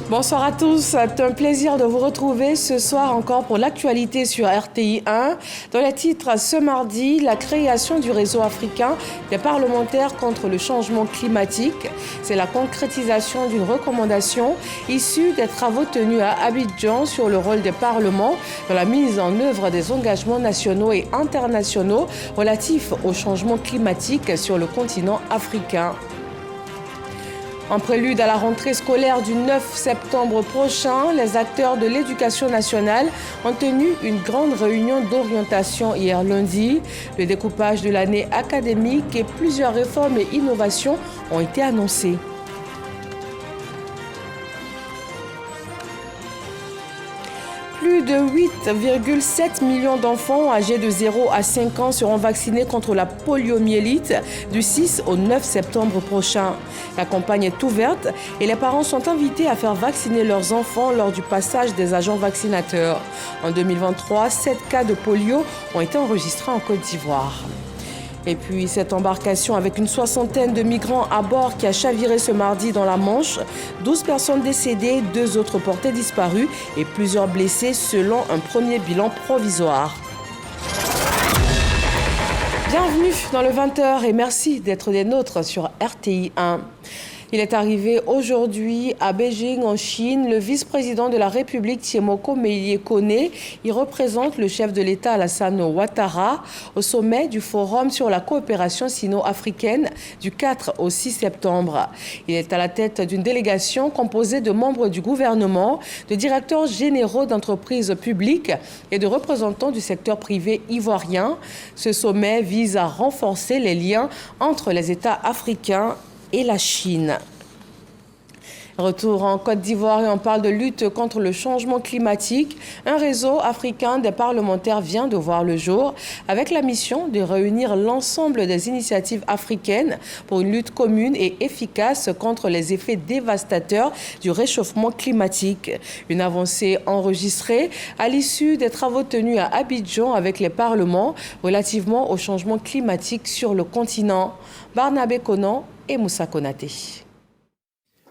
Bonsoir à tous, c'est un plaisir de vous retrouver ce soir encore pour l'actualité sur RTI 1. Dans les titres, ce mardi, la création du réseau africain des parlementaires contre le changement climatique. C'est la concrétisation d'une recommandation issue des travaux tenus à Abidjan sur le rôle des parlements dans la mise en œuvre des engagements nationaux et internationaux relatifs au changement climatique sur le continent africain. En prélude à la rentrée scolaire du 9 septembre prochain, les acteurs de l'éducation nationale ont tenu une grande réunion d'orientation hier lundi. Le découpage de l'année académique et plusieurs réformes et innovations ont été annoncées. Plus de 8,7 millions d'enfants âgés de 0 à 5 ans seront vaccinés contre la poliomyélite du 6 au 9 septembre prochain. La campagne est ouverte et les parents sont invités à faire vacciner leurs enfants lors du passage des agents vaccinateurs. En 2023, 7 cas de polio ont été enregistrés en Côte d'Ivoire. Et puis cette embarcation avec une soixantaine de migrants à bord qui a chaviré ce mardi dans la Manche, 12 personnes décédées, 2 autres portées disparues et plusieurs blessés selon un premier bilan provisoire. Bienvenue dans le 20h et merci d'être des nôtres sur RTI 1. Il est arrivé aujourd'hui à Beijing, en Chine. Le vice-président de la République, Thiemoko Meïlie Kone, y représente le chef de l'État, Alassane Ouattara, au sommet du Forum sur la coopération sino-africaine du 4 au 6 septembre. Il est à la tête d'une délégation composée de membres du gouvernement, de directeurs généraux d'entreprises publiques et de représentants du secteur privé ivoirien. Ce sommet vise à renforcer les liens entre les États africains et la Chine. Retour en Côte d'Ivoire et on parle de lutte contre le changement climatique. Un réseau africain des parlementaires vient de voir le jour avec la mission de réunir l'ensemble des initiatives africaines pour une lutte commune et efficace contre les effets dévastateurs du réchauffement climatique. Une avancée enregistrée à l'issue des travaux tenus à Abidjan avec les parlements relativement au changement climatique sur le continent. Barnabé Conan et Moussa Konaté.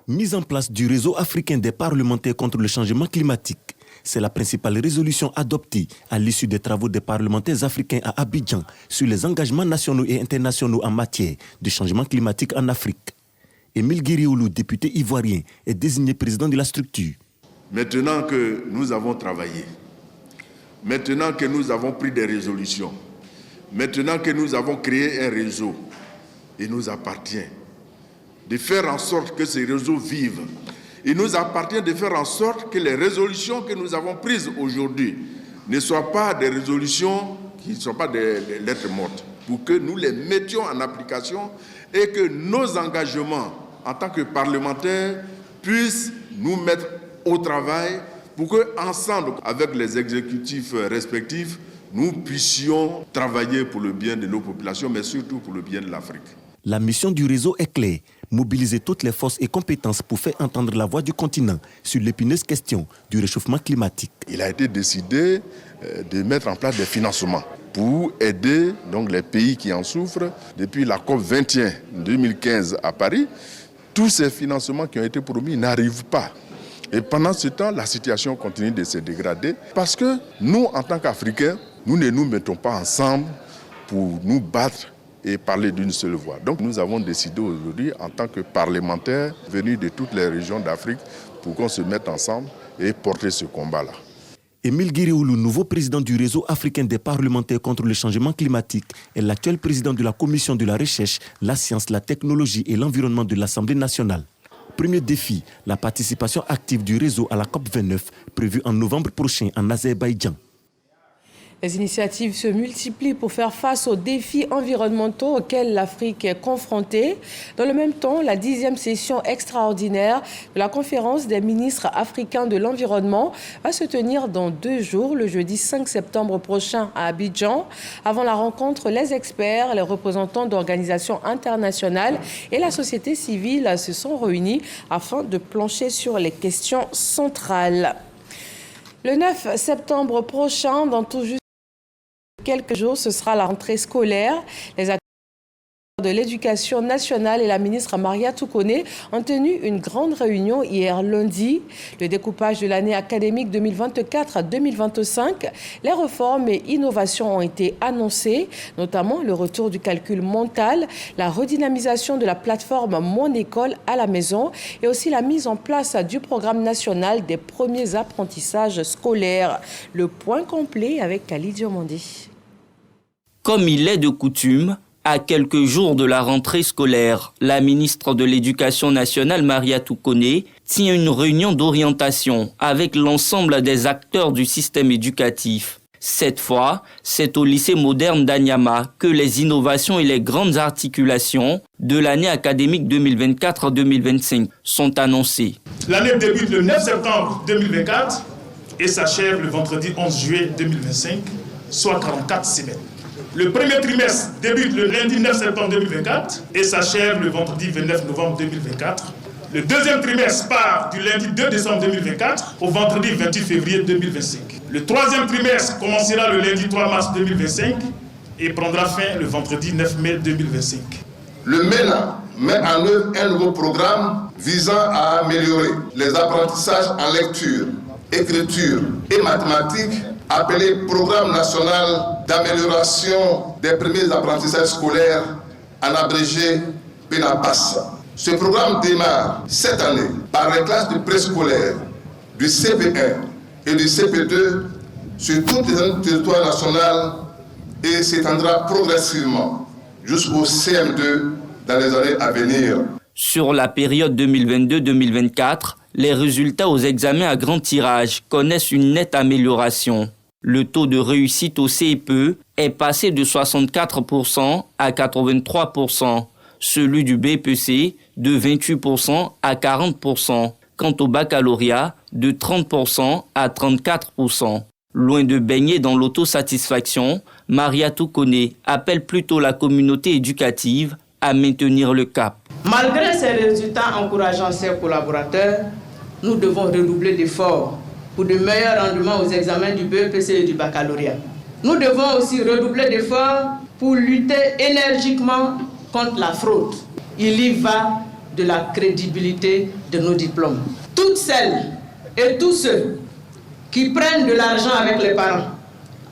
Mise en place du réseau africain des parlementaires contre le changement climatique. C'est la principale résolution adoptée à l'issue des travaux des parlementaires africains à Abidjan sur les engagements nationaux et internationaux en matière de changement climatique en Afrique. Émile Guirioulou, député ivoirien, est désigné président de la structure. Maintenant que nous avons travaillé, maintenant que nous avons pris des résolutions, maintenant que nous avons créé un réseau, il nous appartient de faire en sorte que ces réseaux vivent. Il nous appartient de faire en sorte que les résolutions que nous avons prises aujourd'hui ne soient pas des résolutions qui ne sont pas des lettres mortes, pour que nous les mettions en application et que nos engagements en tant que parlementaires puissent nous mettre au travail pour qu'ensemble, avec les exécutifs respectifs, nous puissions travailler pour le bien de nos populations, mais surtout pour le bien de l'Afrique. La mission du réseau est claire, mobiliser toutes les forces et compétences pour faire entendre la voix du continent sur l'épineuse question du réchauffement climatique. Il a été décidé de mettre en place des financements pour aider donc, les pays qui en souffrent. Depuis la COP 21 2015 à Paris, tous ces financements qui ont été promis n'arrivent pas. Et pendant ce temps, la situation continue de se dégrader parce que nous, en tant qu'Africains, nous ne nous mettons pas ensemble pour nous battre et parler d'une seule voix. Donc nous avons décidé aujourd'hui, en tant que parlementaires venus de toutes les régions d'Afrique, pour qu'on se mette ensemble et porter ce combat-là. Émile Guirioulou, nouveau président du réseau africain des parlementaires contre le changement climatique, est l'actuel président de la commission de la recherche, la science, la technologie et l'environnement de l'Assemblée nationale. Premier défi, la participation active du réseau à la COP29, prévue en novembre prochain en Azerbaïdjan. Les initiatives se multiplient pour faire face aux défis environnementaux auxquels l'Afrique est confrontée. Dans le même temps, la 10e session extraordinaire de la conférence des ministres africains de l'environnement va se tenir dans 2 jours, le jeudi 5 septembre prochain à Abidjan. Avant la rencontre, les experts, les représentants d'organisations internationales et la société civile se sont réunis afin de plancher sur les questions centrales. Le 9 septembre prochain, dans tout juste quelques jours, ce sera la rentrée scolaire. Les De l'Éducation nationale et la ministre Maria Toukoné ont tenu une grande réunion hier lundi. Le découpage de l'année académique 2024-2025, les réformes et innovations ont été annoncées, notamment le retour du calcul mental, la redynamisation de la plateforme Mon École à la maison et aussi la mise en place du programme national des premiers apprentissages scolaires. Le point complet avec Khalid Diomandi. Comme il est de coutume, à quelques jours de la rentrée scolaire, la ministre de l'Éducation nationale, Maria Toukoné, tient une réunion d'orientation avec l'ensemble des acteurs du système éducatif. Cette fois, c'est au lycée moderne d'Anyama que les innovations et les grandes articulations de l'année académique 2024-2025 sont annoncées. L'année débute le 9 septembre 2024 et s'achève le vendredi 11 juillet 2025, soit 44 semaines. Le premier trimestre débute le lundi 9 septembre 2024 et s'achève le vendredi 29 novembre 2024. Le deuxième trimestre part du lundi 2 décembre 2024 au vendredi 28 février 2025. Le troisième trimestre commencera le lundi 3 mars 2025 et prendra fin le vendredi 9 mai 2025. Le MENA met en œuvre un nouveau programme visant à améliorer les apprentissages en lecture, écriture et mathématiques, appelé Programme national d'amélioration des premiers apprentissages scolaires, en abrégé PENAPAS. Ce programme démarre cette année par les classes du préscolaire, du CP1 et du CP2 sur tout le territoire national et s'étendra progressivement jusqu'au CM2 dans les années à venir. Sur la période 2022-2024, les résultats aux examens à grand tirage connaissent une nette amélioration. Le taux de réussite au CEPE est passé de 64% à 83%, celui du BPC de 28% à 40%, quant au baccalauréat de 30% à 34%. Loin de baigner dans l'autosatisfaction, Maria Toukoné appelle plutôt la communauté éducative à maintenir le cap. Malgré ces résultats encourageant ses collaborateurs, nous devons redoubler d'efforts pour de meilleurs rendements aux examens du BEPC et du baccalauréat. Nous devons aussi redoubler d'efforts pour lutter énergiquement contre la fraude. Il y va de la crédibilité de nos diplômes. Toutes celles et tous ceux qui prennent de l'argent avec les parents,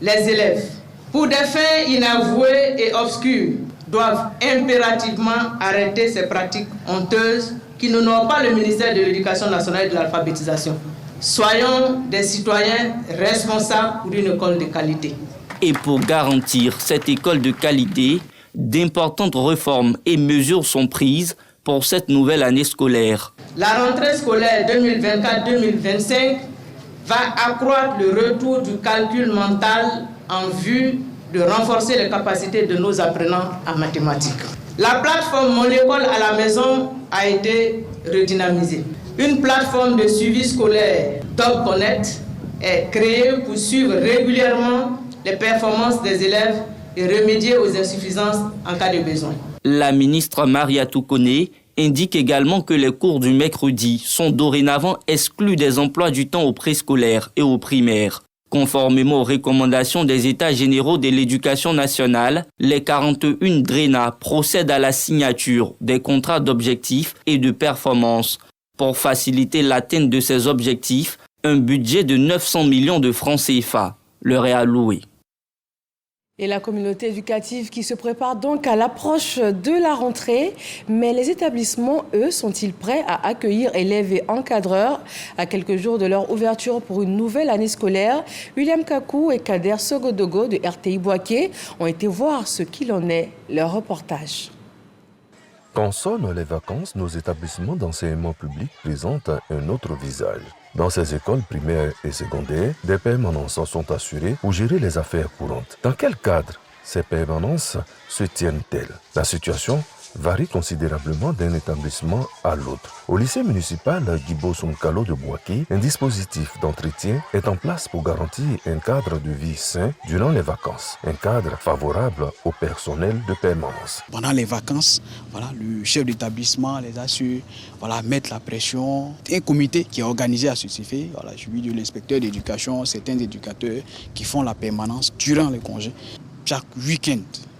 les élèves, pour des fins inavouées et obscures, doivent impérativement arrêter ces pratiques honteuses qui n'honorent pas le ministère de l'Éducation nationale et de l'alphabétisation. Soyons des citoyens responsables pour une école de qualité. Et pour garantir cette école de qualité, d'importantes réformes et mesures sont prises pour cette nouvelle année scolaire. La rentrée scolaire 2024-2025 va accroître le retour du calcul mental en vue de renforcer les capacités de nos apprenants en mathématiques. La plateforme Mon École à la maison a été redynamisée. Une plateforme de suivi scolaire DocConnect est créée pour suivre régulièrement les performances des élèves et remédier aux insuffisances en cas de besoin. La ministre Maria Toukoné indique également que les cours du mercredi sont dorénavant exclus des emplois du temps au préscolaire et au primaire. Conformément aux recommandations des États généraux de l'Éducation nationale, les 41 DRENA procèdent à la signature des contrats d'objectifs et de performance. Pour faciliter l'atteinte de ces objectifs, un budget de 900 millions de francs CFA leur est alloué. Et la communauté éducative qui se prépare donc à l'approche de la rentrée. Mais les établissements, eux, sont-ils prêts à accueillir élèves et encadreurs à quelques jours de leur ouverture pour une nouvelle année scolaire? William Kakou et Kader Sogodogo de RTI Boaké ont été voir ce qu'il en est. Leur reportage. Quand sonnent les vacances, nos établissements d'enseignement public présentent un autre visage. Dans ces écoles primaires et secondaires, des permanences sont assurées pour gérer les affaires courantes. Dans quel cadre ces permanences se tiennent-elles? La situation varie considérablement d'un établissement à l'autre. Au lycée municipal Guibo Soumkalo de Boaké, un dispositif d'entretien est en place pour garantir un cadre de vie sain durant les vacances. Un cadre favorable au personnel de permanence. Pendant les vacances, le chef d'établissement les assure, mettre la pression. Un comité qui est organisé à ce effet, suivi de l'inspecteur d'éducation, certains éducateurs qui font la permanence durant les congés. Chaque week-end,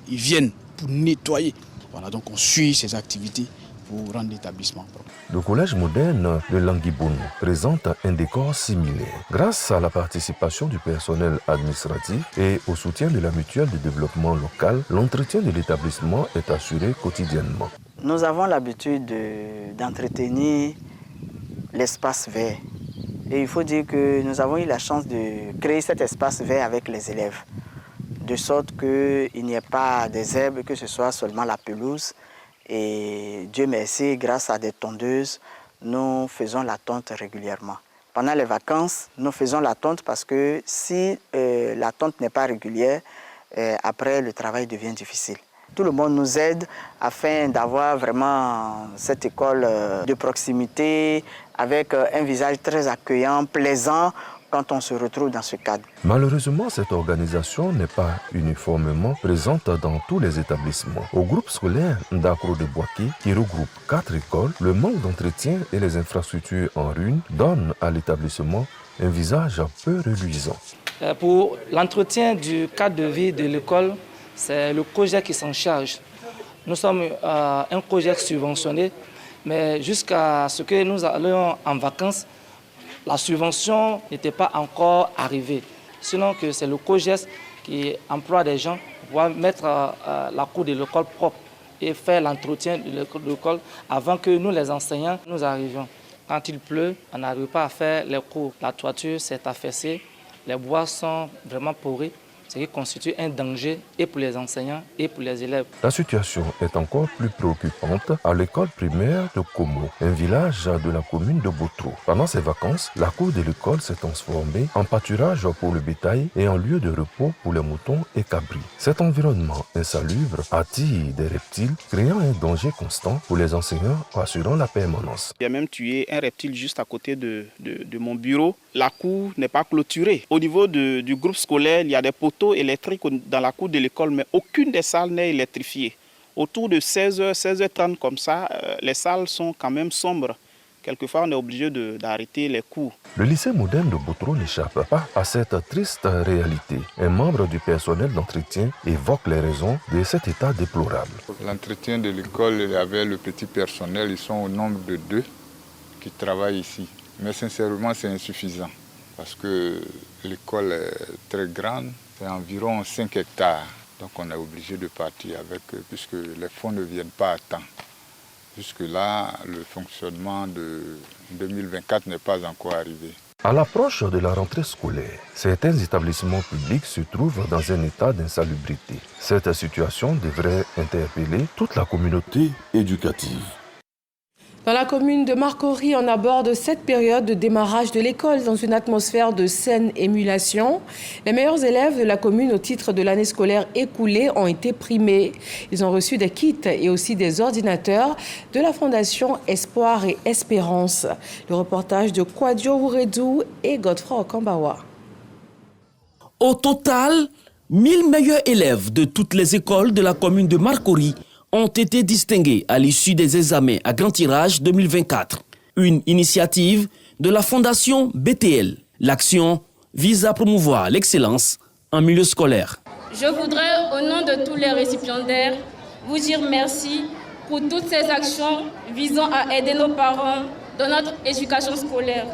ils viennent pour nettoyer Voilà, donc on suit ces activités pour rendre l'établissement propre. Le collège moderne de Langiboun présente un décor similaire. Grâce à la participation du personnel administratif et au soutien de la mutuelle de développement local, l'entretien de l'établissement est assuré quotidiennement. Nous avons l'habitude d'entretenir l'espace vert. Et il faut dire que nous avons eu la chance de créer cet espace vert avec les élèves, de sorte qu'il n'y ait pas des herbes, que ce soit seulement la pelouse. Et Dieu merci, grâce à des tondeuses, nous faisons la tonte régulièrement. Pendant les vacances, nous faisons la tonte parce que si la tonte n'est pas régulière, après le travail devient difficile. Tout le monde nous aide afin d'avoir vraiment cette école de proximité avec un visage très accueillant, plaisant, quand on se retrouve dans ce cadre. Malheureusement, cette organisation n'est pas uniformément présente dans tous les établissements. Au groupe scolaire d'Akro de Boaké, qui regroupe 4 écoles, le manque d'entretien et les infrastructures en ruine donnent à l'établissement un visage peu reluisant. Pour l'entretien du cadre de vie de l'école, c'est le projet qui s'en charge. Nous sommes un projet subventionné, mais jusqu'à ce que nous allions en vacances, la subvention n'était pas encore arrivée. Sinon que c'est le COGES qui emploie des gens pour mettre la cour de l'école propre et faire l'entretien de l'école avant que nous, les enseignants, nous arrivions. Quand il pleut, on n'arrive pas à faire les cours. La toiture s'est affaissée, les bois sont vraiment pourris, ce qui constitue un danger et pour les enseignants et pour les élèves. La situation est encore plus préoccupante à l'école primaire de Komo, un village de la commune de Boutro. Pendant ces vacances, la cour de l'école s'est transformée en pâturage pour le bétail et en lieu de repos pour les moutons et cabris. Cet environnement insalubre attire des reptiles, créant un danger constant pour les enseignants assurant la permanence. Il y a même tué un reptile juste à côté de mon bureau. La cour n'est pas clôturée. Au niveau du groupe scolaire, il y a des poteaux électriques dans la cour de l'école, mais aucune des salles n'est électrifiée. Autour de 16h, 16h30 comme ça, les salles sont quand même sombres. Quelquefois, on est obligé d'arrêter les cours. Le lycée moderne de Boutro n'échappe pas à cette triste réalité. Un membre du personnel d'entretien évoque les raisons de cet état déplorable. L'entretien de l'école avec le petit personnel, ils sont au nombre de 2 qui travaillent ici. Mais sincèrement, c'est insuffisant parce que l'école est très grande, c'est environ 5 hectares. Donc on est obligé de partir avec eux puisque les fonds ne viennent pas à temps. Jusque-là, le fonctionnement de 2024 n'est pas encore arrivé. À l'approche de la rentrée scolaire, certains établissements publics se trouvent dans un état d'insalubrité. Cette situation devrait interpeller toute la communauté éducative. Dans la commune de Marcory, on aborde cette période de démarrage de l'école dans une atmosphère de saine émulation. Les meilleurs élèves de la commune au titre de l'année scolaire écoulée ont été primés. Ils ont reçu des kits et aussi des ordinateurs de la Fondation Espoir et Espérance. Le reportage de Kwadio Ouredou et Godefroy Okambawa. Au total, 1000 meilleurs élèves de toutes les écoles de la commune de Marcory ont été distingués à l'issue des examens à grand tirage 2024. Une initiative de la Fondation BTL. L'action vise à promouvoir l'excellence en milieu scolaire. Je voudrais, au nom de tous les récipiendaires, vous dire merci pour toutes ces actions visant à aider nos parents dans notre éducation scolaire.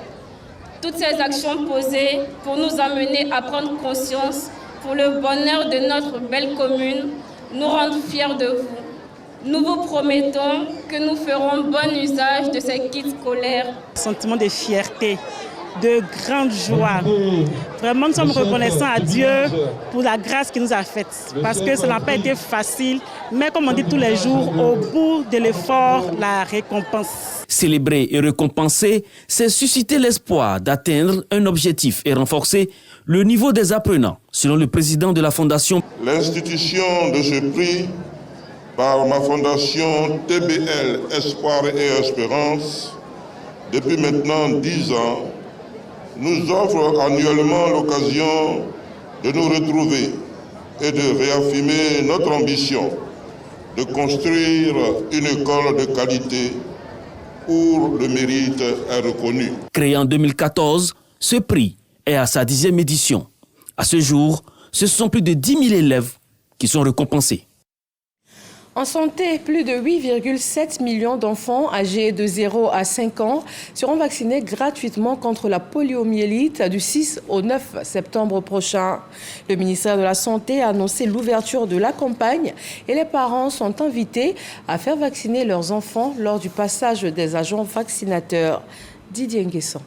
Toutes ces actions posées pour nous amener à prendre conscience pour le bonheur de notre belle commune, nous rendre fiers de vous. Nous vous promettons que nous ferons bon usage de ces kits scolaires. Sentiment de fierté, de grande joie. Vraiment, nous sommes reconnaissants à Dieu pour la grâce qu'il nous a faite. Parce que ça n'a pas été facile, mais comme on dit tous les jours, au bout de l'effort, la récompense. Célébrer et récompenser, c'est susciter l'espoir d'atteindre un objectif et renforcer le niveau des apprenants, selon le président de la Fondation. L'institution de ce prix par ma fondation TBL Espoir et Espérance, depuis maintenant 10 ans, nous offre annuellement l'occasion de nous retrouver et de réaffirmer notre ambition de construire une école de qualité où le mérite est reconnu. Créé en 2014, ce prix est à sa 10e édition. À ce jour, ce sont plus de 10 000 élèves qui sont récompensés. En santé, plus de 8,7 millions d'enfants âgés de 0 à 5 ans seront vaccinés gratuitement contre la poliomyélite du 6 au 9 septembre prochain. Le ministère de la Santé a annoncé l'ouverture de la campagne et les parents sont invités à faire vacciner leurs enfants lors du passage des agents vaccinateurs. Didier Nguesson.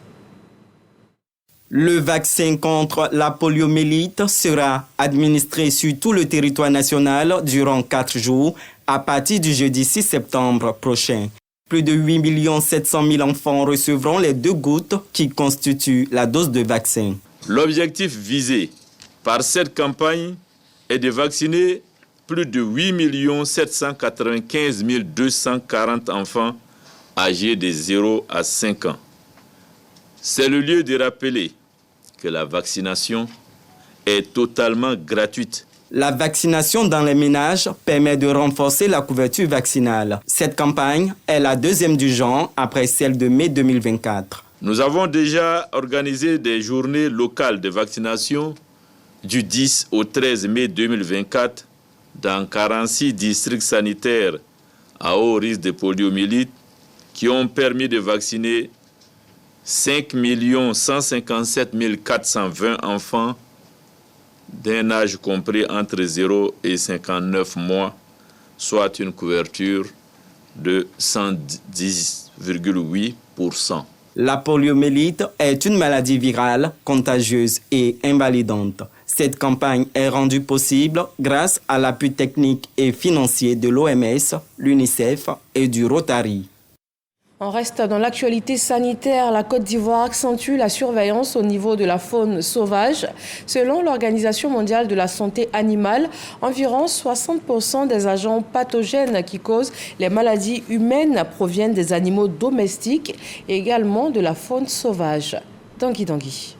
Le vaccin contre la poliomyélite sera administré sur tout le territoire national durant 4 jours à partir du jeudi 6 septembre prochain. Plus de 8 700 000 enfants recevront les 2 gouttes qui constituent la dose de vaccin. L'objectif visé par cette campagne est de vacciner plus de 8 795 240 enfants âgés de 0 à 5 ans. C'est le lieu de rappeler que la vaccination est totalement gratuite. La vaccination dans les ménages permet de renforcer la couverture vaccinale. Cette campagne est la 2e du genre après celle de mai 2024. Nous avons déjà organisé des journées locales de vaccination du 10 au 13 mai 2024 dans 46 districts sanitaires à haut risque de poliomyélite qui ont permis de vacciner 5 157 420 enfants d'un âge compris entre 0 et 59 mois, soit une couverture de 110,8%. La poliomyélite est une maladie virale, contagieuse et invalidante. Cette campagne est rendue possible grâce à l'appui technique et financier de l'OMS, l'UNICEF et du Rotary. On reste dans l'actualité sanitaire. La Côte d'Ivoire accentue la surveillance au niveau de la faune sauvage. Selon l'Organisation mondiale de la santé animale, environ 60% des agents pathogènes qui causent les maladies humaines proviennent des animaux domestiques et également de la faune sauvage. Dangui.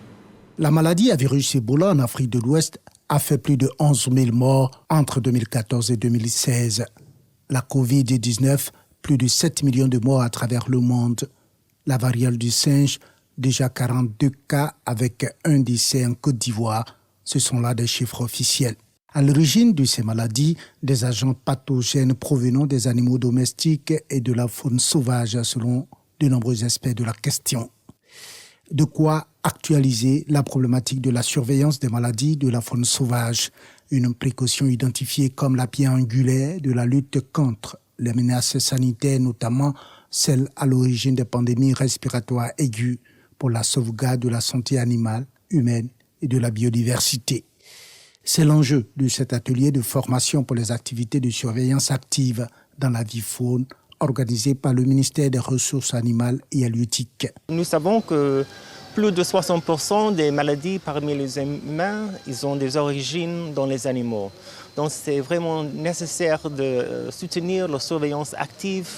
La maladie à virus Ebola en Afrique de l'Ouest a fait plus de 11 000 morts entre 2014 et 2016. La Covid-19, plus de 7 millions de morts à travers le monde. La variole du singe, déjà 42 cas avec un décès en Côte d'Ivoire. Ce sont là des chiffres officiels. À l'origine de ces maladies, des agents pathogènes provenant des animaux domestiques et de la faune sauvage selon de nombreux aspects de la question. De quoi actualiser la problématique de la surveillance des maladies de la faune sauvage, une précaution identifiée comme la pierre angulaire de la lutte contre les menaces sanitaires, notamment celles à l'origine des pandémies respiratoires aiguës pour la sauvegarde de la santé animale, humaine et de la biodiversité. C'est l'enjeu de cet atelier de formation pour les activités de surveillance active dans la vie faune organisé par le ministère des Ressources animales et halieutiques. Nous savons que plus de 60% des maladies parmi les humains, ils ont des origines dans les animaux. Donc c'est vraiment nécessaire de soutenir la surveillance active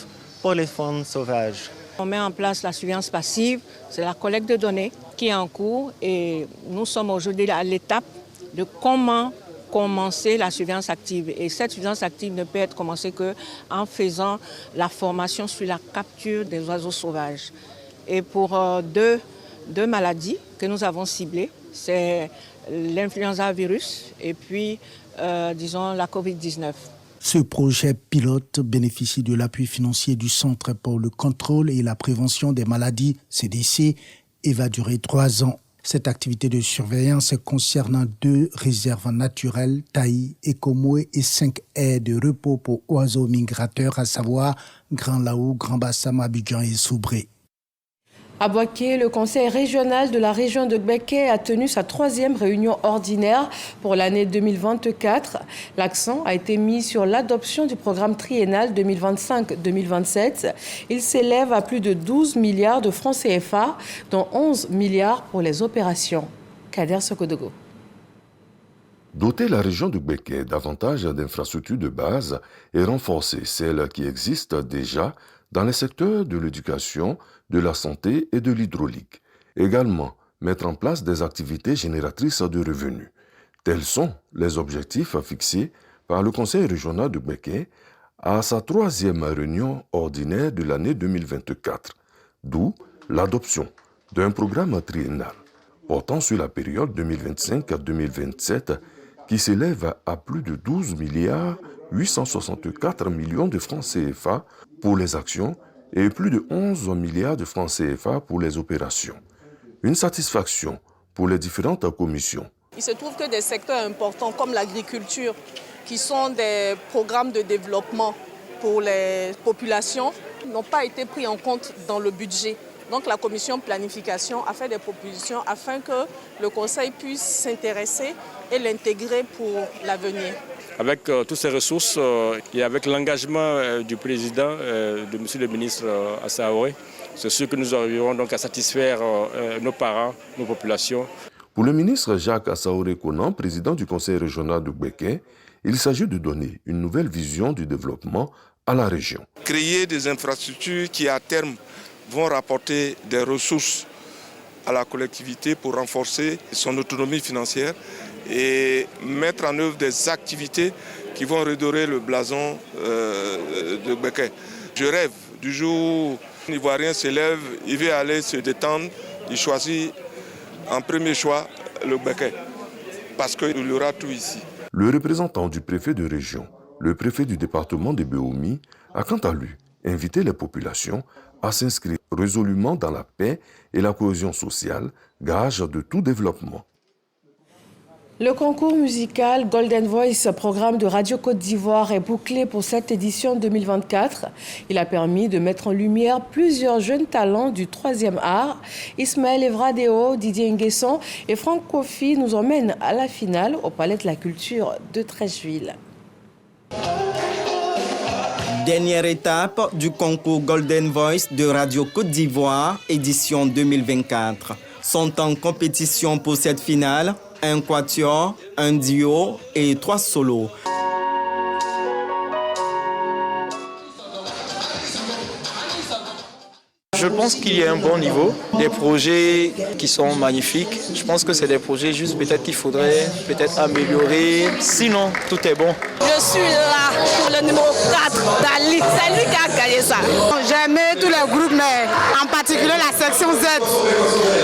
pour les faunes sauvages. On met en place la surveillance passive, c'est la collecte de données qui est en cours et nous sommes aujourd'hui à l'étape de comment commencer la surveillance active. Et cette surveillance active ne peut être commencée qu'en faisant la formation sur la capture des oiseaux sauvages. Et pour deux maladies que nous avons ciblées, c'est l'influenza virus et puis la Covid-19. Ce projet pilote bénéficie de l'appui financier du Centre pour le contrôle et la prévention des maladies, CDC, et va durer 3 ans. Cette activité de surveillance concerne 2 réserves naturelles, Taï et Komoué, et 5 aires de repos pour oiseaux migrateurs, à savoir Grand Laou, Grand Bassam, Abidjan et Soubré. À Boaké, le conseil régional de la région de Gbeke a tenu sa 3e réunion ordinaire pour l'année 2024. L'accent a été mis sur l'adoption du programme triennal 2025-2027. Il s'élève à plus de 12 milliards de francs CFA, dont 11 milliards pour les opérations. Kader Sokodogo. Doter la région de Gbeke davantage d'infrastructures de base et renforcer celles qui existent déjà dans les secteurs de l'éducation, de la santé et de l'hydraulique. Également, mettre en place des activités génératrices de revenus. Tels sont les objectifs fixés par le Conseil régional de Gbeke à sa 3e réunion ordinaire de l'année 2024, d'où l'adoption d'un programme triennal portant sur la période 2025 à 2027 qui s'élève à plus de 12 milliards 864 millions de francs CFA pour les actions et plus de 11 milliards de francs CFA pour les opérations. Une satisfaction pour les différentes commissions. Il se trouve que des secteurs importants comme l'agriculture, qui sont des programmes de développement pour les populations, n'ont pas été pris en compte dans le budget. Donc la commission planification a fait des propositions afin que le Conseil puisse s'intéresser et l'intégrer pour l'avenir. Avec toutes ces ressources et avec l'engagement du président, de monsieur le ministre Assaoré, c'est sûr que nous arriverons donc à satisfaire nos parents, nos populations. Pour le ministre Jacques Assaoré-Conan, président du conseil régional de Gbeke, il s'agit de donner une nouvelle vision du développement à la région. Créer des infrastructures qui à terme vont rapporter des ressources à la collectivité pour renforcer son autonomie financière et mettre en œuvre des activités qui vont redorer le blason de Gbeke. Je rêve du jour où l'Ivoirien se lève, il veut aller se détendre, il choisit en premier choix le Gbeke, parce qu'il y aura tout ici. Le représentant du préfet de région, le préfet du département de Beoumi, a quant à lui invité les populations à s'inscrire résolument dans la paix et la cohésion sociale, gage de tout développement. Le concours musical Golden Voice, programme de Radio Côte d'Ivoire, est bouclé pour cette édition 2024. Il a permis de mettre en lumière plusieurs jeunes talents du 3e art. Ismaël Evradeo, Didier Nguesson et Franck Kofi nous emmènent à la finale au Palais de la Culture de Treichville. Dernière étape du concours Golden Voice de Radio Côte d'Ivoire, édition 2024. Sont en compétition pour cette finale un quatuor, un duo et 3 solos. Je pense qu'il y a un bon niveau, des projets qui sont magnifiques. Je pense que c'est des projets juste peut-être qu'il faudrait peut-être améliorer. Sinon, tout est bon. Je suis là pour le numéro 4, Dali. C'est lui qui a gagné ça. J'aimais tous les groupes, mais en particulier la section Z.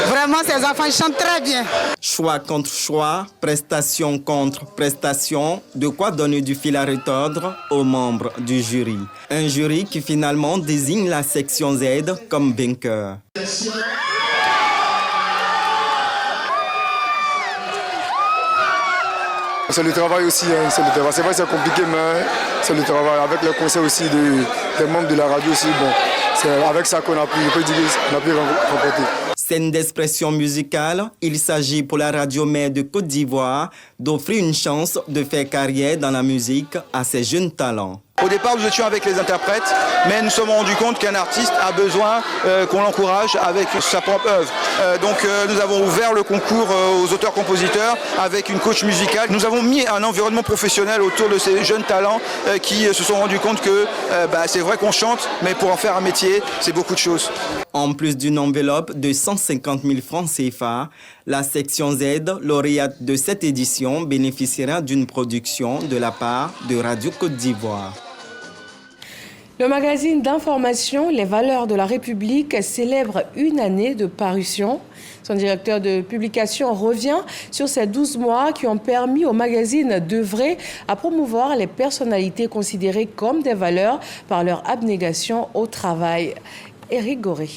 Vraiment, ces enfants chantent très bien. Choix contre choix, prestation contre prestation, de quoi donner du fil à retordre aux membres du jury. Un jury qui finalement désigne la section Z comme vainqueur. C'est le travail aussi, c'est le travail. C'est vrai que c'est compliqué, mais c'est le travail. Avec le conseil aussi des membres de la radio aussi, bon, c'est avec ça qu'on a pu remporter. Scène d'expression musicale, il s'agit pour la radio mère de Côte d'Ivoire d'offrir une chance de faire carrière dans la musique à ces jeunes talents. Au départ, nous étions avec les interprètes, mais nous nous sommes rendus compte qu'un artiste a besoin qu'on l'encourage avec sa propre œuvre. Donc nous avons ouvert le concours aux auteurs-compositeurs avec une coach musicale. Nous avons mis un environnement professionnel autour de ces jeunes talents qui se sont rendus compte que c'est vrai qu'on chante, mais pour en faire un métier, c'est beaucoup de choses. En plus d'une enveloppe de 150 000 francs CFA, la section Z, lauréate de cette édition, bénéficiera d'une production de la part de Radio Côte d'Ivoire. Le magazine d'information Les Valeurs de la République célèbre une année de parution. Son directeur de publication revient sur ces 12 mois qui ont permis au magazine d'œuvrer à promouvoir les personnalités considérées comme des valeurs par leur abnégation au travail. Éric Goré.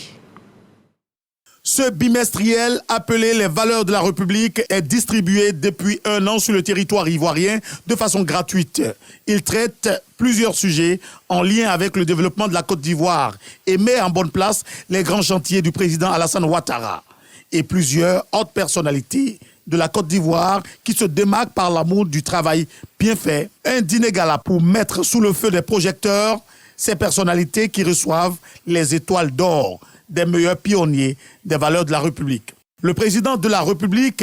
Ce bimestriel appelé Les Valeurs de la République est distribué depuis 1 an sur le territoire ivoirien de façon gratuite. Il traite plusieurs sujets en lien avec le développement de la Côte d'Ivoire et met en bonne place les grands chantiers du président Alassane Ouattara et plusieurs autres personnalités de la Côte d'Ivoire qui se démarquent par l'amour du travail bien fait. Un dîner gala pour mettre sous le feu des projecteurs ces personnalités qui reçoivent les étoiles d'or des meilleurs pionniers des valeurs de la République. Le président de la République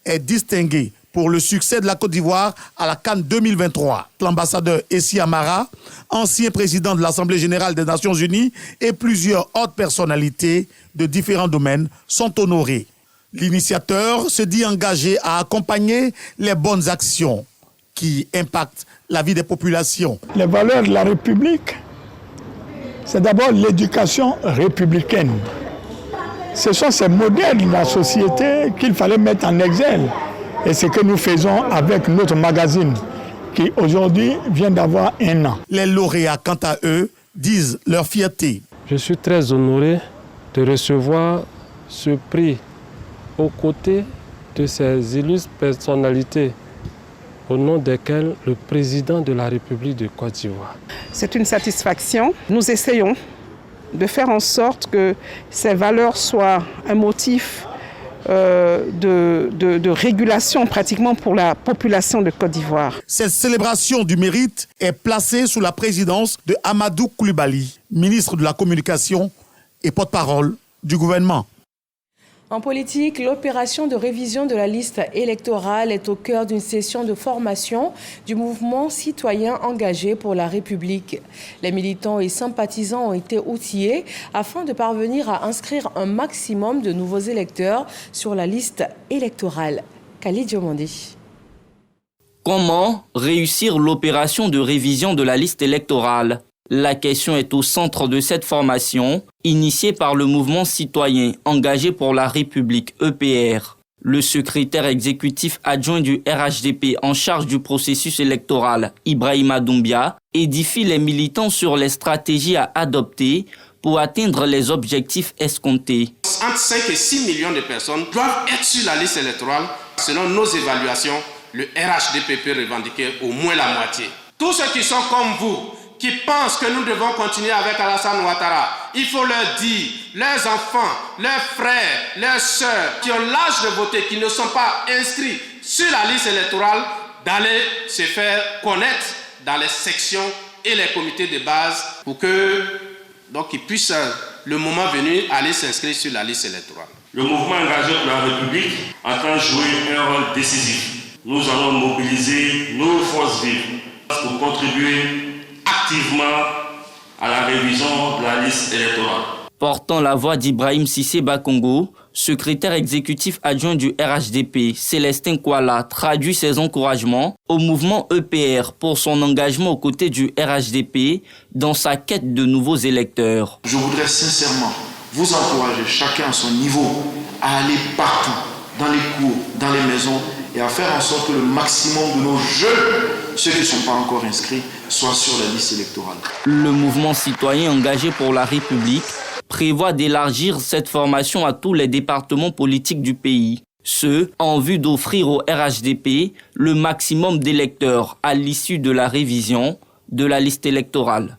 est distingué pour le succès de la Côte d'Ivoire à la CAN 2023. L'ambassadeur Essi Amara, ancien président de l'Assemblée générale des Nations Unies et plusieurs autres personnalités de différents domaines sont honorés. L'initiateur se dit engagé à accompagner les bonnes actions qui impactent la vie des populations. Les valeurs de la République, c'est d'abord l'éducation républicaine. Ce sont ces modèles de la société qu'il fallait mettre en exergue. Et ce que nous faisons avec notre magazine, qui aujourd'hui vient d'avoir 1 an. Les lauréats, quant à eux, disent leur fierté. Je suis très honoré de recevoir ce prix aux côtés de ces illustres personnalités au nom desquelles le président de la République de Côte d'Ivoire. C'est une satisfaction. Nous essayons de faire en sorte que ces valeurs soient un motif de régulation pratiquement pour la population de Côte d'Ivoire. Cette célébration du mérite est placée sous la présidence de Amadou Coulibaly, ministre de la Communication et porte-parole du gouvernement. En politique, l'opération de révision de la liste électorale est au cœur d'une session de formation du mouvement citoyen engagé pour la République. Les militants et sympathisants ont été outillés afin de parvenir à inscrire un maximum de nouveaux électeurs sur la liste électorale. Khalid Diomandi. Comment réussir l'opération de révision de la liste électorale ? La question est au centre de cette formation, initiée par le mouvement citoyen engagé pour la République, EPR. Le secrétaire exécutif adjoint du RHDP en charge du processus électoral, Ibrahima Doumbia, édifie les militants sur les stratégies à adopter pour atteindre les objectifs escomptés. Entre 5 et 6 millions de personnes doivent être sur la liste électorale. Selon nos évaluations, le RHDP peut revendiquer au moins la moitié. Tous ceux qui sont comme vous, qui pensent que nous devons continuer avec Alassane Ouattara, il faut leur dire, leurs enfants, leurs frères, leurs sœurs, qui ont l'âge de voter, qui ne sont pas inscrits sur la liste électorale, d'aller se faire connaître dans les sections et les comités de base pour que ils puissent, le moment venu, aller s'inscrire sur la liste électorale. Le mouvement engagé pour la République entend jouer un rôle décisif. Nous allons mobiliser nos forces vives pour contribuer activement à la révision de la liste électorale. Portant la voix d'Ibrahim Cissé Bakongo, secrétaire exécutif adjoint du RHDP, Célestin Kouala, traduit ses encouragements au mouvement EPR pour son engagement aux côtés du RHDP dans sa quête de nouveaux électeurs. Je voudrais sincèrement vous encourager, chacun à son niveau, à aller partout, dans les cours, dans les maisons, et à faire en sorte que le maximum de nos jeunes, ceux qui ne sont pas encore inscrits, soient sur la liste électorale. Le mouvement citoyen engagé pour la République prévoit d'élargir cette formation à tous les départements politiques du pays. Ce, en vue d'offrir au RHDP le maximum d'électeurs à l'issue de la révision de la liste électorale.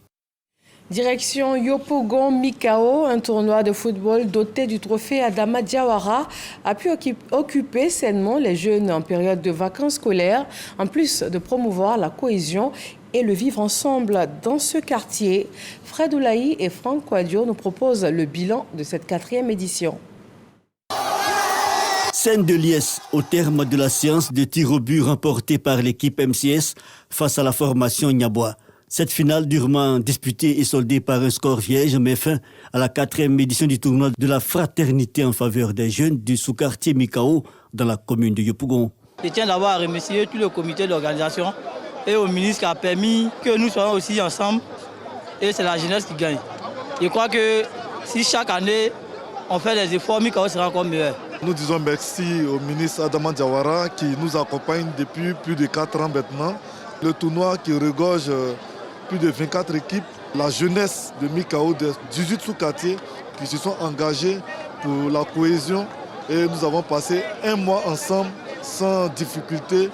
Direction Yopougon Mikao, un tournoi de football doté du trophée Adama Diawara a pu occuper sainement les jeunes en période de vacances scolaires, en plus de promouvoir la cohésion et le vivre ensemble dans ce quartier. Fred Oulaï et Franck Quadio nous proposent le bilan de cette 4e édition. Scène de liesse au terme de la séance de tir au but remportée par l'équipe MCS face à la formation Niabois. Cette finale durement disputée et soldée par un score vierge met fin à la 4e édition du tournoi de la fraternité en faveur des jeunes du sous-quartier Mikao dans la commune de Yopougon. Je tiens d'abord à remercier tout le comité d'organisation et au ministre qui a permis que nous soyons aussi ensemble et c'est la jeunesse qui gagne. Je crois que si chaque année on fait des efforts, Mikao sera encore meilleur. Nous disons merci au ministre Adama Diawara qui nous accompagne depuis plus de 4 ans maintenant. Le tournoi qui regorge plus de 24 équipes, la jeunesse de Mikao, de 18 sous-quartiers qui se sont engagés pour la cohésion et nous avons passé un mois ensemble sans difficulté.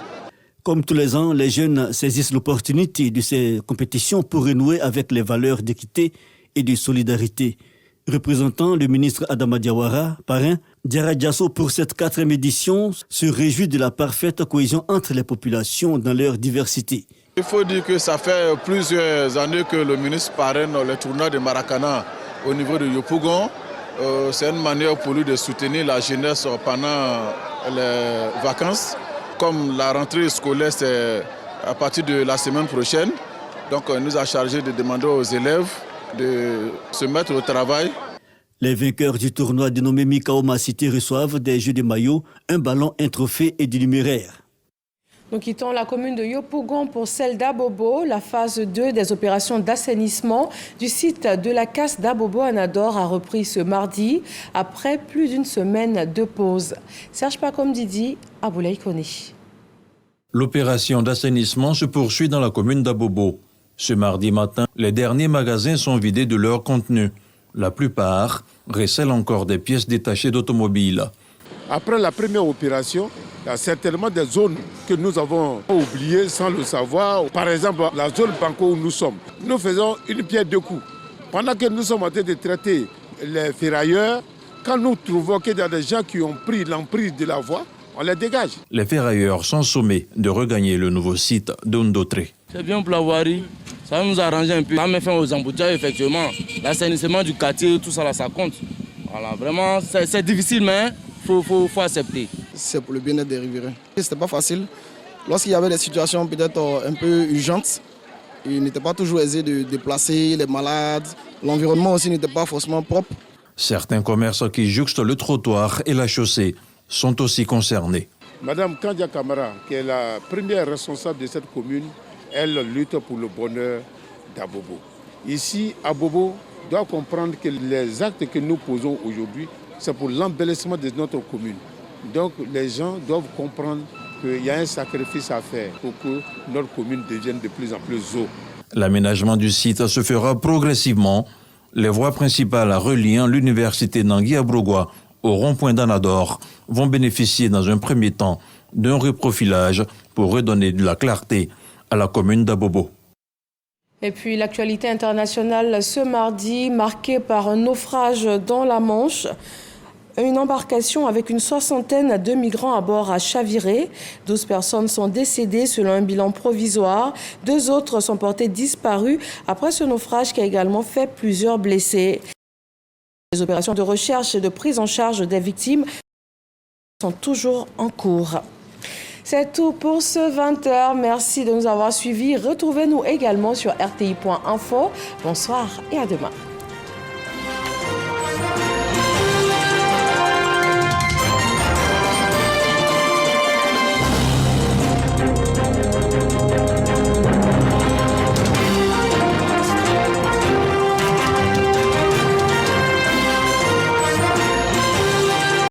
Comme tous les ans, les jeunes saisissent l'opportunité de ces compétitions pour renouer avec les valeurs d'équité et de solidarité. Représentant le ministre Adama Diawara, parrain, Diarra Diasso pour cette 4e édition se réjouit de la parfaite cohésion entre les populations dans leur diversité. Il faut dire que ça fait plusieurs années que le ministre parraine le tournoi de Maracana au niveau de Yopougon. C'est une manière pour lui de soutenir la jeunesse pendant les vacances. Comme la rentrée scolaire, c'est à partir de la semaine prochaine. Donc, il nous a chargé de demander aux élèves de se mettre au travail. Les vainqueurs du tournoi dénommé Mikao Ma Cité reçoivent des jeux de maillot, un ballon, un trophée et du numéraire. Nous quittons la commune de Yopougon pour celle d'Abobo. La phase 2 des opérations d'assainissement du site de la casse d'Abobo-Anador a repris ce mardi après plus d'une semaine de pause. Serge Pacom Didi, Aboulaye Koni. L'opération d'assainissement se poursuit dans la commune d'Abobo. Ce mardi matin, les derniers magasins sont vidés de leur contenu. La plupart recèlent encore des pièces détachées d'automobiles. Après la première opération, il y a certainement des zones que nous avons oubliées sans le savoir. Par exemple, la zone Banco où nous sommes. Nous faisons une pierre deux coups. Pendant que nous sommes en train de traiter les ferrailleurs, quand nous trouvons qu'il y a des gens qui ont pris l'emprise de la voie, on les dégage. Les ferrailleurs sont sommés de regagner le nouveau site d'Ondotré. C'est bien pour la voirie. Ça va nous arranger un peu. Ça met fin aux embouteillages, effectivement. L'assainissement du quartier, tout ça, là, ça compte. Voilà, vraiment, c'est difficile, mais faut accepter. C'est pour le bien-être des riverains. C'était pas facile. Lorsqu'il y avait des situations peut-être un peu urgentes, il n'était pas toujours aisé de déplacer les malades. L'environnement aussi n'était pas forcément propre. Certains commerces qui jouxtent le trottoir et la chaussée sont aussi concernés. Madame Kandia Kamara, qui est la première responsable de cette commune, elle lutte pour le bonheur d'Abobo. Ici, Abobo doit comprendre que les actes que nous posons aujourd'hui, c'est pour l'embellissement de notre commune. Donc les gens doivent comprendre qu'il y a un sacrifice à faire pour que notre commune devienne de plus en plus eau. L'aménagement du site se fera progressivement. Les voies principales reliant l'université Nangui-Abrogwa au rond-point d'Anador vont bénéficier dans un premier temps d'un reprofilage pour redonner de la clarté à la commune d'Abobo. Et puis l'actualité internationale ce mardi, marquée par un naufrage dans la Manche. Une embarcation avec une soixantaine de migrants à bord a chaviré. 12 personnes sont décédées selon un bilan provisoire. 2 autres sont portées disparues après ce naufrage qui a également fait plusieurs blessés. Les opérations de recherche et de prise en charge des victimes sont toujours en cours. C'est tout pour ce 20h. Merci de nous avoir suivis. Retrouvez-nous également sur rti.info. Bonsoir et à demain.